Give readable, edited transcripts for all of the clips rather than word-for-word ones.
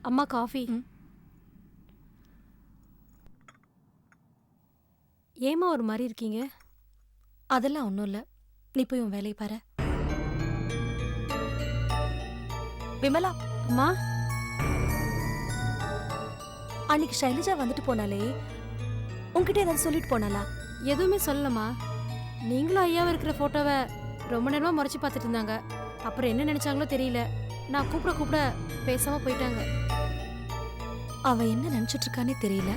அம்மா காஃபி. ஏமா ஒரு மாதிரி இருக்கீங்க? அதெல்லாம் ஒன்றும் இல்லை, நீ போய் உன் வேலையை பாரு. விமலா, அம்மா அன்னைக்கு ஷைலஜா வந்துட்டு போனாலே உன்கிட்ட ஏதாவது சொல்லிட்டு போனாலா? எதுவுமே சொல்லலம்மா. நீங்களும் ஐயாவும் இருக்கிற ஃபோட்டோவை ரொம்ப நேரமா முறைச்சி பார்த்துட்டு இருந்தாங்க. அப்புறம் என்ன நினைச்சாங்களோ தெரியல, நான் கூப்பிட பேசாம போயிட்டாங்க. அவ என்ன நினைச்சிட்டு இருக்கானே தெரியல.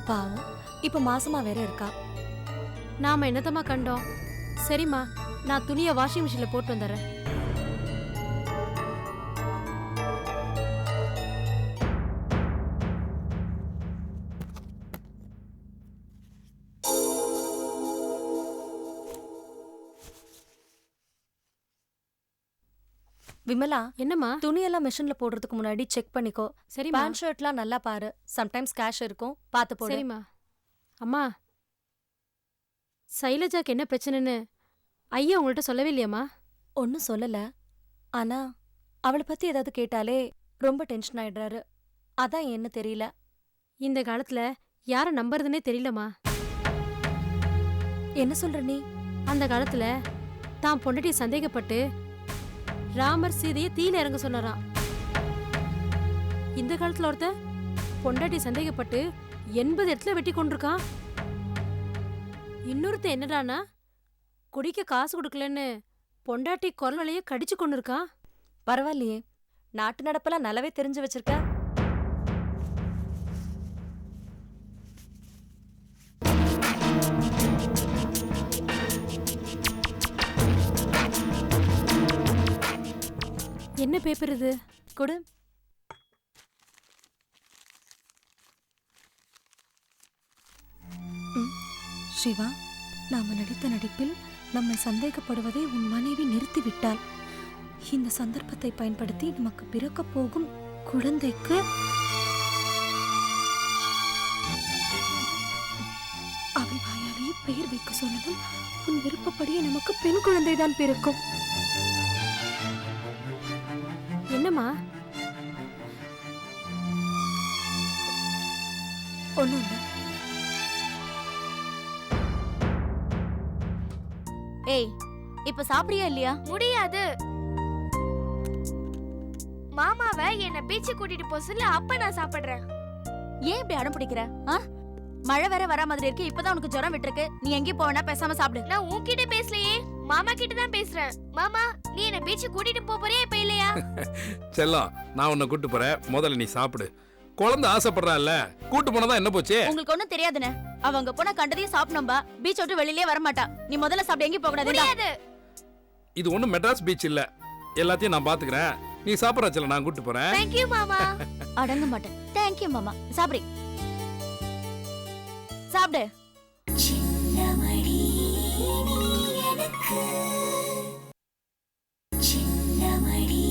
பாவம், இப்ப மாசமா வேற இருக்கா. நாம என்னத்தம்மா கண்டோம். சரிம்மா, நான் துணியை வாஷிங் மிஷின்ல போட்டு வந்துடுறேன். விமலா, என்னம்மா? துணியெல்லாம் மிஷின்ல போடுறதுக்கு முன்னாடி செக் பண்ணிக்கோ. சரிம்மா. பேண்ட் ஷர்ட்லாம் நல்லா பாரு, சம்டைம்ஸ் கேஷ் இருக்கும், பார்த்து போடு. சரிம்மா. அம்மா, சைலஜாக்கு என்ன பிரச்சனைன்னு ஐயா உங்கள்கிட்ட சொல்லவே இல்லையாம்மா? ஒன்னும் சொல்லல. ஆனா அவளை பத்தி ஏதாவது கேட்டாலே ரொம்ப டென்ஷன் ஆயிடுறாரு. அதான் என்ன தெரியல. இந்த காலத்துல யார நம்புறதுன்னே தெரியலம்மா. என்ன சொல்ற நீ? அந்த காலத்துல தான் பொண்டாட்டியை சந்தேகப்பட்டு ராமர் சீதையை தீயில இறங்க சொன்னாராம். இந்த காலத்துல ஒருத்த பொண்டாட்டி சந்தேகப்பட்டு 80 இடத்துல வெட்டி கொண்டிருக்கான். இன்னொருத்த என்னடானா குடிக்க காசு கொடுக்கலன்னு பொண்டாட்டி குரலையே கடிச்சு கொண்டு இருக்கான். பரவாயில்லையே, நாட்டு நடப்பெல்லாம் நல்லாவே தெரிஞ்சு வச்சிருக்க. என்ன பேப்பர் இது? கொடு. சிவா, நாம நடித்த நடிப்பில் நம்மை சந்தேகப்படுவதை உன் மனைவி நிறுத்திவிட்டாள். இந்த சந்தர்ப்பத்தை பயன்படுத்தி நமக்கு பிறக்க போகும் குழந்தைக்கு அவள் வாயாலேயே பெயர் வைக்க சொல்லணும். உன் விருப்பப்படியே நமக்கு பெண் குழந்தைதான் பிறக்கும். என்னம்மா? ஒண்ணும் இல்ல. ஏய், இப்ப சாப்பிடுறியா இல்லையா? முடியாது. மாமாவை என்ன பீச்சு கூட்டிட்டு போக சொல்லி அப்ப நான் சாப்பிடுறேன். ஏன் இப்படி அடம் பிடிக்கிற? மழை வேற வர மாதிரி இருக்கு, இப்பதான் உனக்கு ஜுரம் விட்டுருக்கு. நீ எங்கேயும் போவேனா, பேசாம சாப்பிடு. நான் உன்கிட்ட பேசலையே, மாமா கிட்ட தான் பேசுறேன். மாமா, நீ என்ன பீச்சு கூட்டிட்டு போறியா இப்ப இல்லையா? செல்லம், நான் உன்னை கூட்டு போறேன், முதல்ல நீ சாப்பிடு. குழந்தை ஆசைப்படுறான்ல, கூட்டு போனதான் என்ன போச்சு? உங்களுக்கு ஒண்ணும் தெரியாதுன்னு. அவங்க போன கண்டதையும் சாப்பிடணும்பா, பீச் விட்டு வெளியிலே வர மாட்டா. நீ முதல்ல சாப்பிடு, எங்கேயும் போக கூடாது. இது ஒண்ணும் மெட்ராஸ் பீச் இல்ல, எல்லாத்தையும் நான் பாத்துக்கிறேன். நீ சாப்பிடுற செல்லம், நான் கூட்டு போறேன். Thank you மாமா. அடங்க மாட்டேன். Thank you மாமா. சாப்பிடு. சாப்பிடு. சின்னமணி நீ எனக்கு, சின்னமணி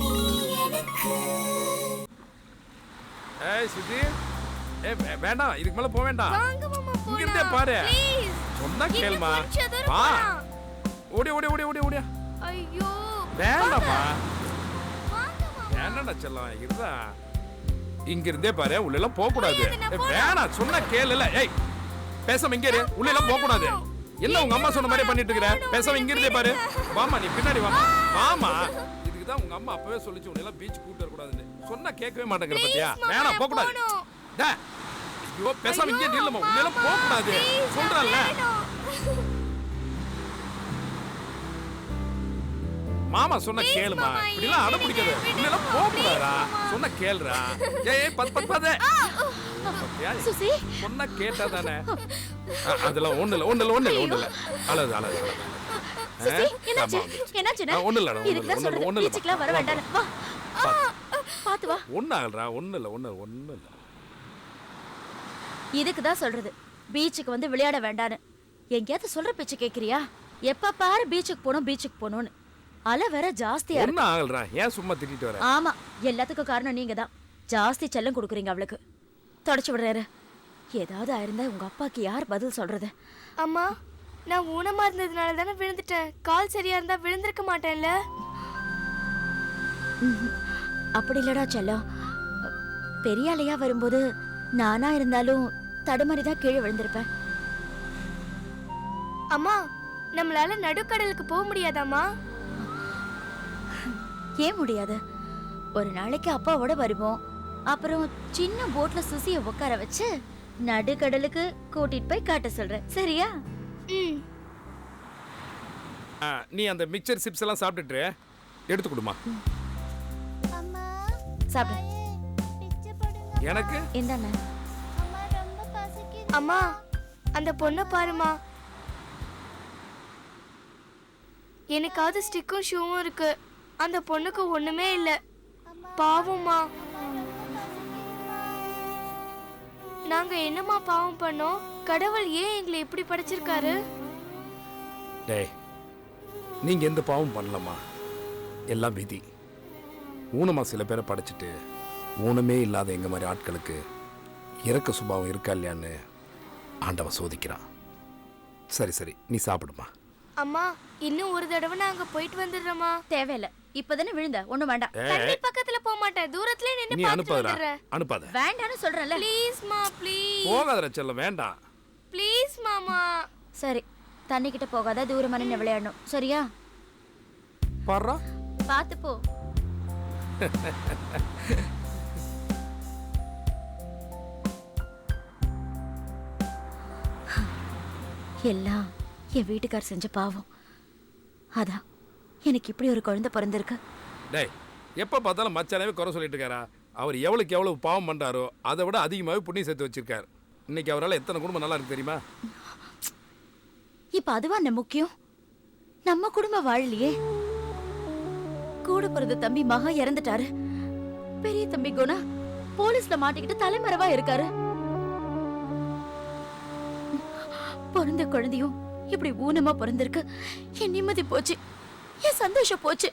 நீ எனக்கு. ஏய் சுஜி, வேண்டாம், இதுக்கு மேல போக வேண்டாம். வாங்க மாமா, போலாம். இங்க இருந்தே பாரு. Please. சொன்னா கேளுமா. வா. ஓடி ஓடி ஓடி ஓடி ஓடி. ஐயோ. வேண்டாம்மா. வாங்க மாமா. வேண்டாம்டா செல்லம், இருடா. இங்க இருந்தே பாரு, உள்ள எல்லாம் போக கூடாது. முடியாது, வேணாம், சொன்னா கேளுல. ஏய், பேசாம இங்க இரு, உள்ள எல்லாம் போக கூடாது. என்ன உங்க அம்மா சொன்ன மாதிரி பண்ணிட்டு இருக்கற? பேசாம இங்க இருந்தே பாரு. வாமா, நீ பின்னாடி வாமா. வாமா. இதுக்கு தான் உங்க அம்மா அப்பவே சொல்லிச்சு, உன்னை எல்லாம் பீச் கூட்டி வர கூடாதுன்னு. சொன்னா கேட்கவே மாட்டேங்கற பாத்தியா? வேணாம், போக கூடாது. டா. ஐயோ, பேசாம இங்க நில்லுமா, உள்ள எல்லாம் போக கூடாது. சொல்றல்ல. மாமா சொன்ன கேளுமா, இப்படி எல்லாம் அடம் பிடிக்காத. உள்ள எல்லாம் போக கூடாதா? சொன்ன கேளுடா. ஏய் பத். சுசி, சொன்னா கேட்டா தானே. அதெல்லாம் ஒண்ணு இல்ல. அழகு. சுசி, என்னாச்சு? ஒண்ணு இல்ல. பீச்சுக்குலாம் வர வேண்டாம். வா. பாத்து வா. ஒண்ணு இல்ல. இதுக்கு தான் சொல்றது, பீச்சுக்கு வந்து விளையாட வேண்டான்னு. எங்கேயாவது சொல்ற பேச்சு கேக்குறியா? எப்ப பாரு பீச்சுக்கு போகணும்னு. அலை வேற ஜாஸ்தியா இருக்கு. ஒண்ணு ஆகலடா, ஏன் சும்மா திட்டிட்டு வர? ஆமா, எல்லாத்துக்கும் காரணம் நீங்க தான். ஜாஸ்தி செல்லம் கொடுக்குறீங்க அவளுக்கு. தொடச்சு விடுறாரு. ஏதாவது ஆயிருந்தா உங்க அப்பாக்கு யார் பதில் சொல்றது? அம்மா, நான் ஊனமா இருந்ததுனால தானே விழுந்துட்டேன். கால் சரியா இருந்தா விழுந்திருக்க மாட்டேன்ல. அப்படி இல்லடா செல்லம், பெரிய அலையா வரும்போது நானா இருந்தாலும் தடுமாறி தான் கீழே விழுந்திருப்பேன். அம்மா நம்மளால நடுக்கடலுக்கு போக முடியாதாம்மா? ஏன் முடியாது? ஒரு நாளைக்கு அப்பாவோட வருவோம். அப்புறம் சின்ன போட்ல சுசிய உட்கார வச்சு நடுக்கடலுக்கு கூட்டிட்டு போய் காட்ட சொல்றேன். சரியா? ம். நீ அந்த மிக்சர் சிப்ஸ் எல்லாம் சாப்பிட்டுட்டு எடுத்து கொடுமா. சாப்பிடு. எனக்கு இந்தாண்ணே. அம்மா அந்த பொண்ணை பாருமா. எனக்காவது ஸ்டிக்கும் ஷூவும் இருக்கு, அந்த பொண்ணுக்கு ஒண்ணுமே இல்ல. பாவம்மா. நாங்க என்னம்மா பாவம் பண்ணோம்? கடவுள் ஏன் எங்களை இப்படி படைச்சிருக்காரு? டேய், நீங்க எந்த பாவம் பண்ணலம்மா, எல்லாம் விதி. ஊனமா சில பேரை படைச்சிட்டு ஊனமே இல்லாத எங்க மாதிரி ஆட்களுக்கு இறக்க சுபாவம் இருக்கா இல்லையான்னு ஆண்டவன் சோதிக்கிறான். சரி சரி, நீ சாப்பிடுமா. அம்மா இன்னும் ஒரு தடவை நாங்க போயிட்டு வந்துடுறோமா? தேவையில்ல, இப்பதானே விழுந்த, ஒண்ணும் வேண்டாம். தண்ணி பக்கத்துல போக மாட்டேன், தூரத்துல நின்னு நீ பார்த்துட்டு அனுப்பாதடா, வந்துடுறேன். அனுப்பாத. வேண்டான்னு சொல்றேன்ல. ப்ளீஸ் மா, ப்ளீஸ். போகாதடா செல்லம், வேண்டாம். ப்ளீஸ் மாமா. சரி, தண்ணி கிட்ட போகாத, தூரமா நின்னு விளையாடணும். சரியா? பாருடா. பாத்து போ. எல்லாம் என் வீட்டுக்கார் செஞ்ச பாவம். அதான் எனக்கு இப்படி ஒரு குழந்தை பிறந்திருக்கு. டேய், எப்ப பார்த்தாலும் மச்சானவே குறை சொல்லிட்டு இருக்காரா? அவர் எவ்வளவுக்கு எவ்வளவு பாவம் பண்றாரோ அதை விட அதிகமாகவே புண்ணியம் சேர்த்து வச்சிருக்காரு. இன்னைக்கு அவரால் எத்தனை குடும்பம் நல்லா இருக்கு தெரியுமா? இப்ப அதுவா என்ன முக்கியம்? நம்ம குடும்பம் வாழலையே. கூட பிறந்த தம்பி மகா இறந்துட்டாரு. பெரிய தம்பி குணா போலீஸ்ல மாட்டிக்கிட்டு தலைமறைவா இருக்காரு. பிறந்த குழந்தையும் இப்படி ஊனமா பிறந்திருக்கு. என் நிம்மதி போச்சு, என் சந்தோஷம் போச்சு.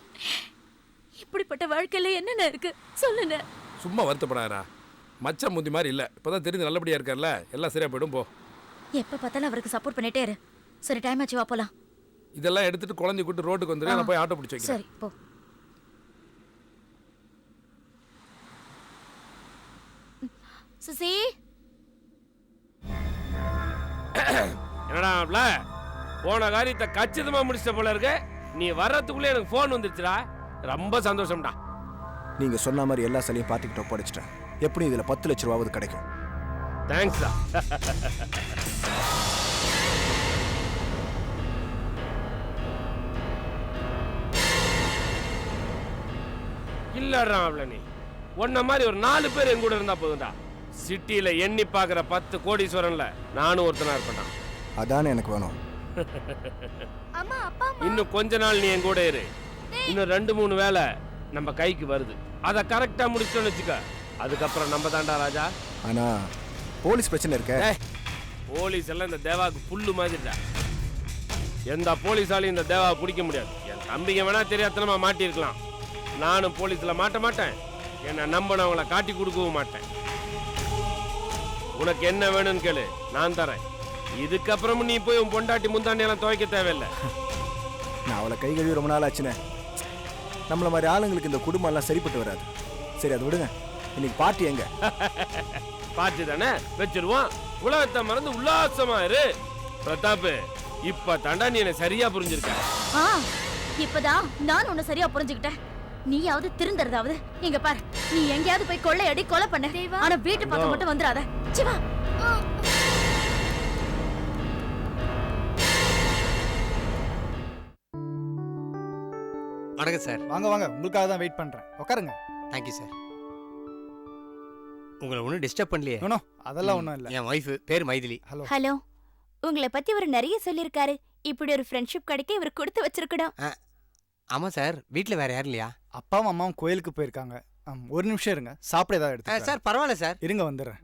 இப்படிப்பட்ட வாழ்க்கையில என்னென்ன இருக்கு சொல்லுங்க. சும்மா வருத்தப்படாதா, மச்சான் முந்தி மாதிரி இல்ல. இப்பதான் தெரிஞ்சு நல்லபடியா இருக்கார்ல, எல்லாம் சரியா போயிடும். போ. எப்ப பார்த்தாலும் அவருக்கு சப்போர்ட் பண்ணிட்டே இரு. சரி, டைம் ஆச்சு, வா போலாம். இதெல்லாம் எடுத்துட்டு குழந்தை கூட்டு ரோட்டுக்கு வந்துரு, நான் போய் ஆட்டோ பிடிச்சி வைக்கிறேன். சரி போ. சுசி, என்னடா போன காரியத்தை கச்சிதமா முடிச்சிட்ட போல இருக்கு. நீ வர்றதுக்குள்ளே எனக்கு போன் வந்துருச்சுடா. ரொம்ப சந்தோஷம்டா. நீங்க சொன்ன மாதிரி எல்லா சலையும் பார்த்துக்கிட்டு ஒப்படைச்சிட்டேன். எப்படி இதுல 10 லட்ச ரூபாவது கிடைக்கும். தேங்க்ஸ்டா. இல்லடா அவள, நீ உன்ன மாதிரி ஒரு 4 பேர் என் கூட இருந்தா போதும்டா. சிட்டியில எண்ணி பாக்குற 10 கோடீஸ்வரன்ல நானும் ஒருத்தனா இருப்பேன்டா. அதானே எனக்கு வேணும். அம்மா, அப்பா, இன்னும் கொஞ்ச நாள் நீ என் கூட இரு. இன்னும் 2-3 வேலை நம்ம கைக்கு வருது. அதை கரெக்டா முடிச்சோன்னு வச்சுக்க, அதுக்கப்புறம் நம்ம தாண்டா ராஜா. ஆனா போலீஸ் பிரச்சனை இருக்க. போலீஸ் எல்லாம் இந்த தேவாவுக்கு புல்லு மாதிரிடா. எந்த போலீஸாலையும் இந்த தேவாவை பிடிக்க முடியாது. என் தம்பிங்க வேணா தெரியாதனமா மாட்டிருக்கலாம். நானும் போலீஸ்ல மாட்ட மாட்டேன். என்ன நம்பினவங்கள காட்டி கொடுக்கவும் மாட்டேன். உனக்கு என்ன வேணும்னு கேளு, நான் தரேன். இதுக்கப்புறமும் நீ போய் உன் பொண்டாட்டி முந்தாண்டியெல்லாம் துவைக்க தேவையில்லை. நான் அவளை கை கழுவி ரொம்ப நாள் ஆச்சுனே. நம்மள மாதிரி ஆளுங்களுக்கு இந்த குடும்பம் எல்லாம் சரிப்பட்டு வராது. சரி, அதை விடுங்க. இன்னைக்கு பார்ட்டி எங்க? பார்ட்டி தானே, வச்சிருவோம். உலகத்தை மறந்து உல்லாசமா இரு. பிரதாப், இப்ப தாண்டா நீ என்ன சரியா புரிஞ்சிருக்க. இப்பதான் நான் உன்னை சரியா புரிஞ்சுக்கிட்டேன். நீயாவது திருந்தறதாவது. இங்க பாரு, நீ எங்கேயாவது போய் கொள்ளையடி கொலை பண்ண, ஆனா வீட்டு பக்கம் மட்டும் வந்துடாத. சிவா, வணக்கம் சார். வாங்க வாங்க, உங்களுக்காக தான் வெயிட் பண்றேன். உட்காருங்க. Thank you sir. உங்களை ஒன்றும் டிஸ்டர்ப் பண்ணலையே? நோ, அதெல்லாம் ஒன்றும் இல்லை. என் ஒய்ஃபு பேர் மைதிலி. ஹலோ. ஹலோ. உங்களை பத்தி அவர் நிறைய சொல்லியிருக்காரு. இப்படி ஒரு ஃப்ரெண்ட்ஷிப் கிடைக்க இவர் கொடுத்து வச்சிருக்கணும். ஆமாம் சார். வீட்டில் வேற யாரும் இல்லையா? அப்பாவும் அம்மாவும் கோயிலுக்கு போயிருக்காங்க. ஒரு நிமிஷம் இருங்க, சாப்பிட ஏதாவது எடுத்து. சார் பரவாயில்ல சார், இருங்க, வந்துடுறேன்.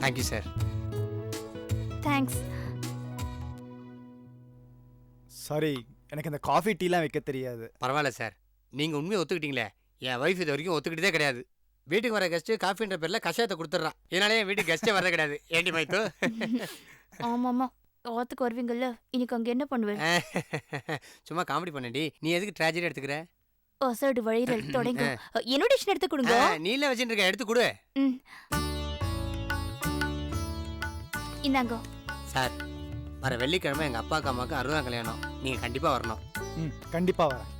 Thank you sir. தேங்க்ஸ். சாரி, எனக்கு இந்த காஃபி டீலாம் வைக்க தெரியாது. பரவாயில்ல சார், நீங்கள் உண்மையை ஒத்துக்கிட்டீங்களே. என் ஒய்ஃப் இது வரைக்கும் ஒத்துக்கிட்டதே கிடையாது. வீட்டுக்கு வர கெஸ்ட்டு காஃபின்ற பேரில் கஷாயத்தை கொடுத்துட்றான். இதனாலே என் வீட்டுக்கு கெஸ்ட்டே வரது கிடையாது. ஏண்டி மைத்து? ஆமாம்மா, ஆத்துக்கு வருவீங்கல்ல, இன்னைக்கு அங்க என்ன பண்ணுவேன்? சும்மா காமெடி பண்ணடி. நீ எதுக்கு ட்ராஜடி எடுத்துக்கிற? அசடு வழியில் தொடங்க. இன்விடேஷன் எடுத்து கொடுங்க. நீல வச்சுட்டு இருக்க, எடுத்து கொடு. ம். இந்தாங்க. சார், வர வெள்ளிக்கிழமை எங்க அப்பாக்கு அம்மாவுக்கு 60ஆம் கல்யாணம். நீங்க கண்டிப்பா வரணும். ம் கண்டிப்பாக வரேன்.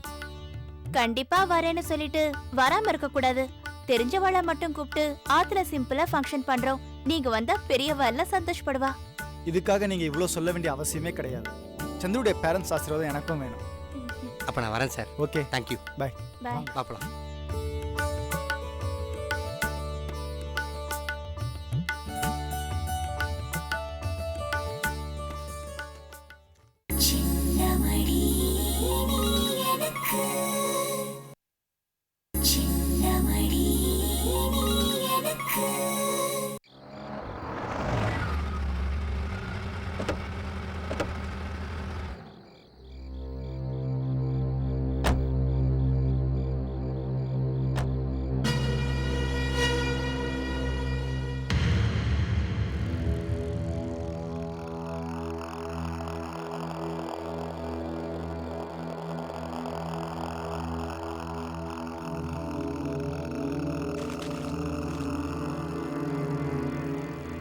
கண்டிப்பா வரேன்னு சொல்லிட்டு வராம இருக்க கூடாது. தெரிஞ்சவாள மட்டும் கூப்பிட்டு ஆத்துல சிம்பிளா ஃபங்க்ஷன் பண்றோம். நீங்க வந்தா பெரியவா எல்லாம் சந்தோஷப்படுவா. இதுக்காக நீங்கள் இவ்வளோ சொல்ல வேண்டிய அவசியமே கிடையாது. சந்துருடைய பேரண்ட்ஸ் ஆசீர்வாதம் எனக்கும் வேணும். அப்ப நான் வரேன் sir. Okay, thank you. Bye. Bye. பாப்பலாம்.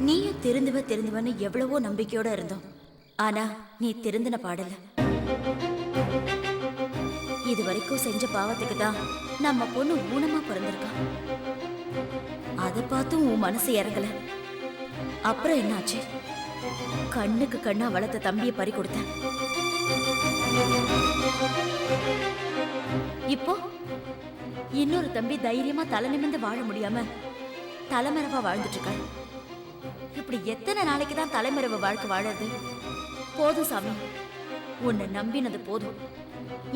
நீயும் திருந்துவன்னு எவ்வளவோ நம்பிக்கையோட இருந்தோம். ஆனா நீ திருந்தின பாடல. இது வரைக்கும் செஞ்ச பாவத்துக்கு தான் நம்ம பொண்ணு ஊனமா பிறந்திருக்கா. அதை பார்த்தும் உன் மனசு இறங்கல. அப்புறம் என்னாச்சு? கண்ணுக்கு கண்ணா வளர்த்த தம்பியை பறி கொடுத்த. இப்போ இன்னொரு தம்பி தைரியமா தலை நிமிர்ந்து வாழ முடியாம தலைமறைவா வாழ்ந்துட்டு இருக்காரு. இப்படி எத்தனை நாளைக்கு தான் தலைமறைவு வாழ்க்கை வாழறது? போதும் சாமி, உன்னை நம்பினது போதும்.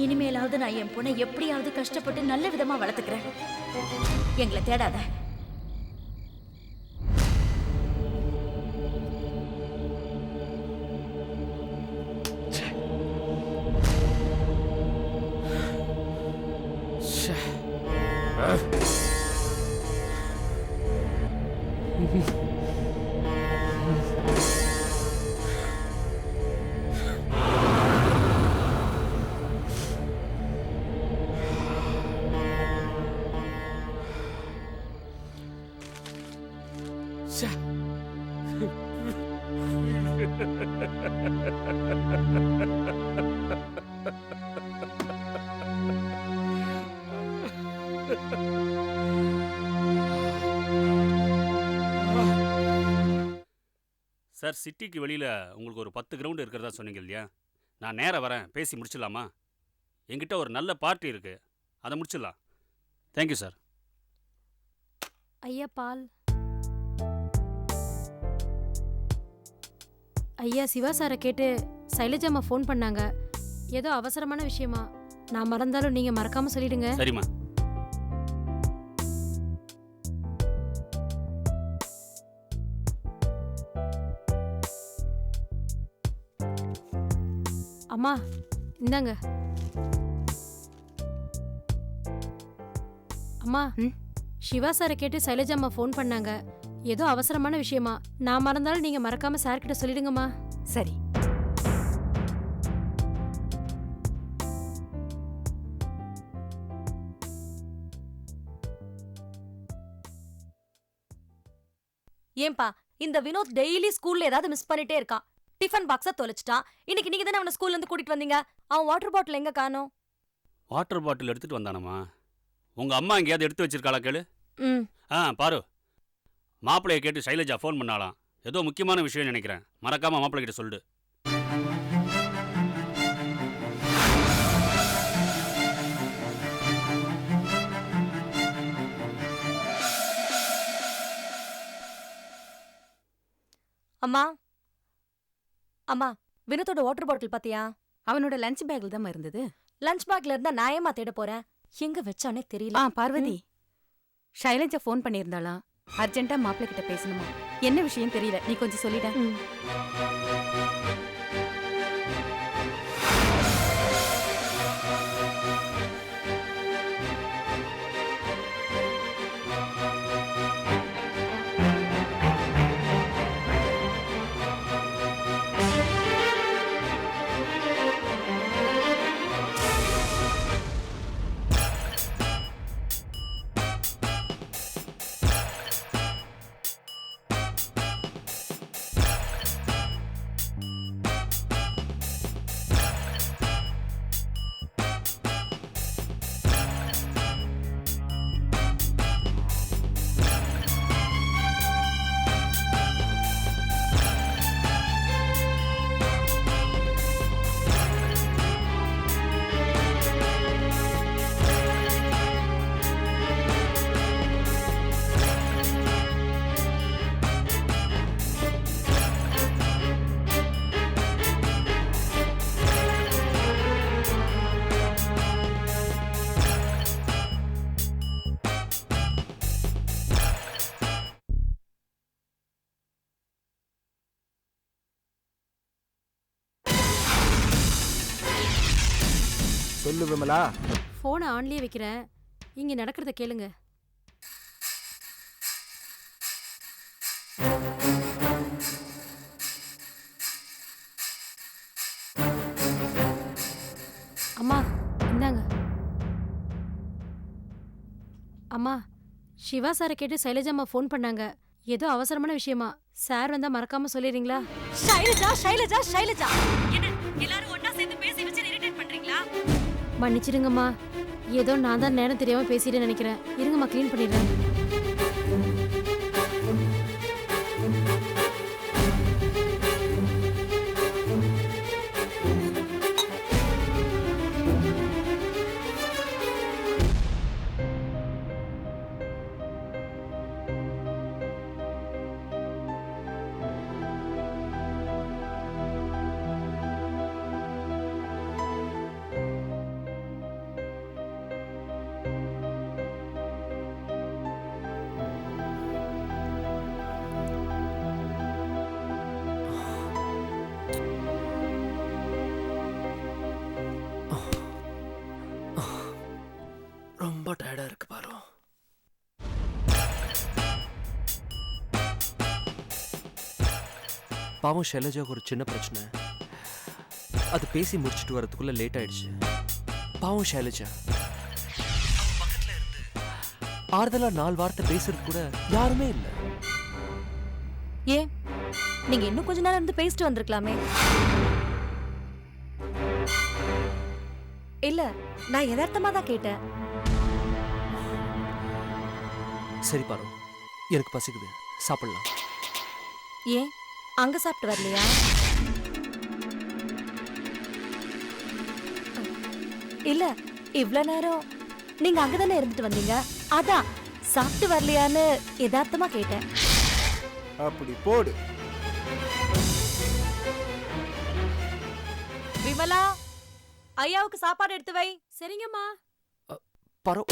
இனிமேலாவது நான் என் பொண்ணை எப்படியாவது கஷ்டப்பட்டு நல்ல விதமா வளர்த்துக்கிறேன். எங்களை தேடாத. சார், சிட்டிக்கு வெளியில் உங்களுக்கு ஒரு 10 கிரவுண்டு இருக்கிறதா சொன்னீங்க இல்லையா? நான் நேராக வரேன், பேசி முடிச்சிடலாமா? என்கிட்ட ஒரு நல்ல பார்ட்டி இருக்குது, அதை முடிச்சிடலாம். Thank you sir. ஐயா பால். ஐயா சிவா சாரை கேட்டு சைலஜாம்மா ஃபோன் பண்ணாங்க. ஏதோ அவசரமான விஷயமா. நான் மறந்தாலும் நீங்கள் மறக்காமல் சொல்லிடுங்க. சரிம்மா. அம்மா இந்தாங்க. அம்மா, சிவா சாரை கேட்டு சைலஜாம்மா ஃபோன் பண்ணாங்க. ஏதோ அவசரமான விஷயமா. நான் மறந்தாலும் நீங்க மறக்காம சார் கிட்ட சொல்லிடுங்கம்மா. சரி. ஏன்பா இந்த வினோத் டெய்லி ஸ்கூல்ல ஏதாவது மிஸ் பண்ணிட்டே இருக்கான். டிஃபன் பாக்ஸ தொலைச்சிட்டான். இன்னைக்கு நீங்க தானே அவனை ஸ்கூல்ல இருந்து கூட்டிட்டு வந்தீங்க. அவன் வாட்டர் பாட்டில் எங்க காணோம்? வாட்டர் பாட்டில் எடுத்துட்டு வந்தானம்மா. உங்க அம்மா எங்கேயாவது எடுத்து வச்சிருக்காளா கேளு. பாரு, மாப்பிள்ளைய கேட்டு சைலஜா ஃபோன் பண்ணாலாம். ஏதோ முக்கியமான விஷயம் நினைக்கிறேன். மறக்காம மாப்பிள்ளை கிட்ட சொல்லு. அம்மா, அம்மா, வினோத்தோட வாட்டர் பாட்டில் பாத்தியா? அவனோட லஞ்ச் பேக்ல தான் இருந்தது. லஞ்ச் பேக்ல இருந்தா நான் ஏமா தேட போறேன்? எங்க வச்சானே தெரியல. பார்வதி, ஷைலஜா ஃபோன் பண்ணியிருந்தாளா? அர்ஜென்ட்டா மாப்பிள்ளை கிட்ட பேசணுமா? என்ன விஷயம் தெரியல, நீ கொஞ்சம் சொல்லிட. சொல்லு விமலா. ஃபோனை ஆன்லயே வைக்கிறேன், இங்க நடக்கிறத கேளுங்க. அம்மா இந்தாங்க. அம்மா, சிவா சாரை கேட்டு சைலஜாம்மா ஃபோன் பண்ணாங்க. ஏதோ அவசரமான விஷயமா. சார் வந்தா மறக்காம சொல்லிடுறீங்களா? ஷைலஜா ஷைலஜா ஷைலஜா, என்ன எல்லாரும் ஒண்ணா சேர்ந்து பேசி வச்சு இரிட்டேட் பண்றீங்களா? மன்னிச்சிடுங்கம்மா, ஏதோ நான் தான் நேரம் தெரியாம பேசிட்டேன்னு நினைக்கிறேன். இருங்கம்மா, க்ளீன் பண்ணிடுறேன். ரொம்ப டயர்டா இருக்கு பாரு. பாவம் ஷைலஜாவுக்கு ஒரு சின்ன பிரச்சனை, அது பேசி முடிச்சுட்டு வரதுக்குள்ள லேட் ஆயிடுச்சு. பாவம் ஷைலஜா பக்கத்துல இருந்து ஆறுதலா 4 வார்த்தை பேசுறது கூட யாருமே இல்லை. ஏன் நீங்க இன்னும் கொஞ்ச நேரம் இருந்து பேசிட்டு வந்திருக்கலாமே. இல்ல, நான் யதார்த்தமா தான் கேட்டேன். சரி பாரு, எனக்கு பசிக்குது, சாப்பிடலாம். ஏன் அங்க சாப்பிட்டு வரலையா? இல்ல, இவ்ளோ நேரம் நீங்க அங்கதானே இருந்துட்டு வந்தீங்க, அதான் சாப்பிட்டு வரலையான்னு யதார்த்தமா கேட்டேன். அப்படி போடு. விமலா, ஐயாவுக்கு சாப்பாடு எடுத்து வை. சரிங்கம்மா. பாரு,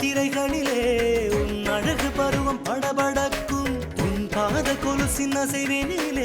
திரைகளிலே உன் அழகு பருவம் படபடக்கும், உன் பாத கொலுசின் அசைவினிலே